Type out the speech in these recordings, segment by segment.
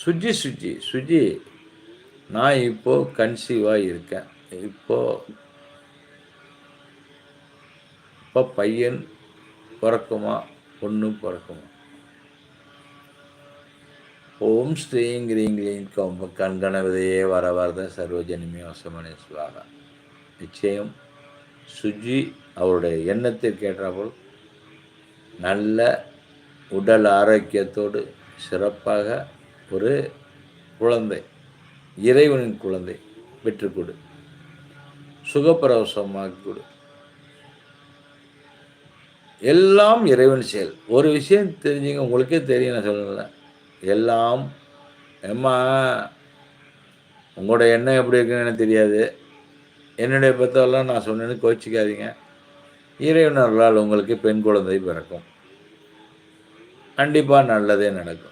சுஜி சுஜி சுஜி நான் இப்போ கன்சீவாக இருக்கேன். இப்போ இப்போ பையன் பிறக்குமா பொண்ணு பிறக்குமா? ஓம் ஸ்ரீங் கிரீங் கிளீங் கண்கணவதையே வர வரத சர்வஜனிமே வசமனே சுவாகா. நிச்சயம் சுஜி அவருடைய எண்ணத்திற்கு ஏற்றாற்போல் நல்ல உடல் ஆரோக்கியத்தோடு சிறப்பாக ஒரு குழந்தை, இறைவனின் குழந்தை பெற்றுக்கொடு, சுகப்பிரசவமாக கொடு. எல்லாம் இறைவன் செயல். ஒரு விஷயம் தெரிஞ்சுங்க, உங்களுக்கே தெரியும், நான் சொல்லல. எல்லாம் ஏம்மா உங்களோட எண்ணம் எப்படி இருக்குன்னு எனக்கு தெரியாது. என்னுடைய பெற்றவெல்லாம் நான் சொன்னேன்னு கோச்சிக்காதீங்க. இறைவன் அருளால் உங்களுக்கு பெண் குழந்தை பிறக்கும். கண்டிப்பாக நல்லதே நடக்கும்.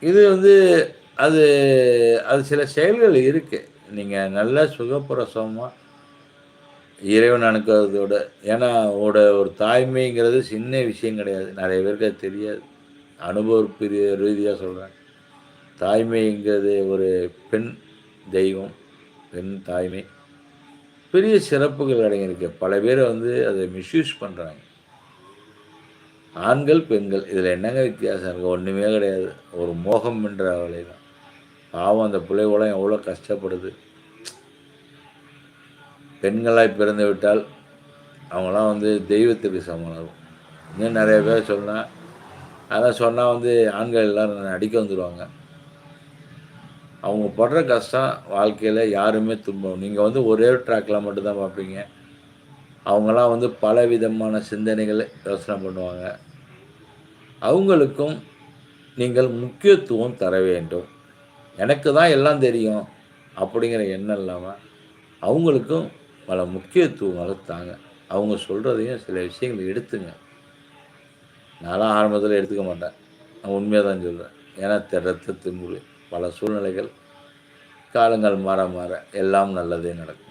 இது அது அது சில செயல்கள் இருக்குது. நீங்கள் நல்ல சுகப்பிரசவமாக இறைவன் அனுக்கிறதோட, ஏன்னா ஒரு தாய்மைங்கிறது சின்ன விஷயம் கிடையாது. நிறைய பேருக்கு அது தெரியாது. அனுபவ ரீதியாக சொல்கிறேன். தாய்மைங்கிறது ஒரு பெண் தெய்வம், பெண் தாய்மை பெரிய சிறப்புகள் அடங்கியிருக்கு. பல பேர் அதை மிஸ்யூஸ் பண்ணுறாங்க. ஆண்கள் பெண்கள் இதில் என்னங்க வித்தியாசம் இருக்குது? ஒன்றுமே கிடையாது. ஒரு மோகம் என்ற அவளை தான். பாவம் அந்த பிள்ளைகளும் எவ்வளோ கஷ்டப்படுது. பெண்களாய் பிறந்து விட்டால் அவங்களாம் தெய்வத்துக்கு சமம். இன்னும் நிறைய பேர் சொன்னால், அதான் சொன்னால் ஆண்கள் எல்லோரும் அடிக்க வந்துடுவாங்க. அவங்க படுற கஷ்டம் வாழ்க்கையில் யாருமே துன்பம். நீங்கள் ஒரே ட்ராக்கில் மட்டும்தான் பார்ப்பீங்க. அவங்களாம் பல விதமான சிந்தனைகளை யோசனை பண்ணுவாங்க. அவங்களுக்கும் நீங்கள் முக்கியத்துவம் தர வேண்டும். எனக்கு தான் எல்லாம் தெரியும் அப்படிங்கிற எண்ணம் இல்லாமல் அவங்களுக்கும் பல முக்கியத்துவங்களை தாங்க. அவங்க சொல்கிறதையும் சில விஷயங்கள் எடுத்துங்க. நான்லாம் ஆரம்பத்தில் எடுத்துக்க மாட்டேன். நான் உண்மையாக தான் சொல்கிறேன். ஏன்னா ரத்த திமுரு பல சூழ்நிலைகள், காலங்கள் மாற மாற எல்லாம் நல்லதே நடக்கும்.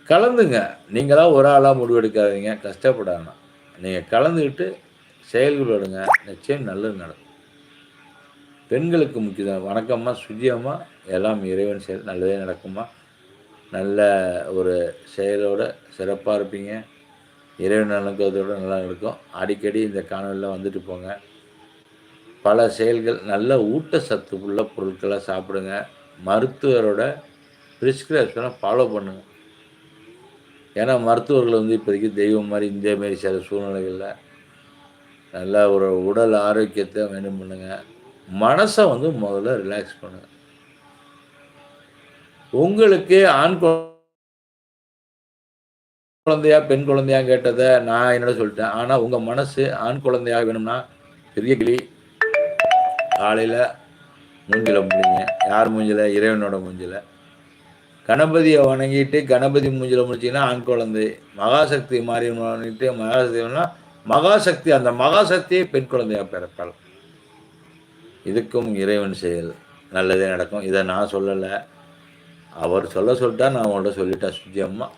கலந்துங்க. நீங்களாம் ஒரு ஆளாக முடிவெடுக்காதீங்க, கஷ்டப்படாம. நீங்கள் கலந்துக்கிட்டு செயல்களோடுங்க, நிச்சயம் நல்லது நடக்கும். பெண்களுக்கு முக்கியம். வணக்கம்மா, சுஜியம்மா. எல்லாம் இறைவன் செயல், நல்லதே நடக்குமா. நல்ல ஒரு செயலோடு சிறப்பாக இருப்பீங்க. இறைவன் அனுக்கிறதோடு நல்லா இருக்கும். அடிக்கடி இந்த காணொலியில் வந்துட்டு போங்க. பல செயல்கள், நல்ல ஊட்டச்சத்து உள்ள பொருட்களை சாப்பிடுங்க. மருத்துவரோட ப்ரிஸ்கிரிப்ஷனை ஃபாலோ பண்ணுங்கள். ஏன்னா மருத்துவர்கள் இப்போதைக்கு தெய்வம் மாதிரி இந்தமாரி சில சூழ்நிலைகளில் நல்லா ஒரு உடல் ஆரோக்கியத்தை மெயின்டைன் பண்ணுங்கள். மனசை முதல்ல ரிலாக்ஸ் பண்ணுங்கள். உங்களுக்கு ஆண் குழந்தையா பெண் குழந்தையா கேட்டதை நான் என்னோட சொல்லிட்டேன். ஆனால் உங்கள் மனசு ஆண் குழந்தையாக வேணும்னா பெரிய கிளி காலையில் மூஞ்சில் முடிங்க. யார் மூஞ்சில்? இறைவனோட மூஞ்சில். கணபதியை வணங்கிட்டு கணபதி மூஞ்சில் முடிச்சிங்கன்னா ஆண் குழந்தை. மகாசக்தி மாறி வணங்கிட்டு மகாசக்தினா மகாசக்தி, அந்த மகாசக்தியை பெண் குழந்தையாக பிறப்பாள். இதுக்கும் இறைவன் செயல், நல்லதே நடக்கும். இதை நான் சொல்லலை, அவர் சொல்லிட்டா நான் உங்கள்கிட்ட சொல்லிட்டேன் சுஜி அம்மா.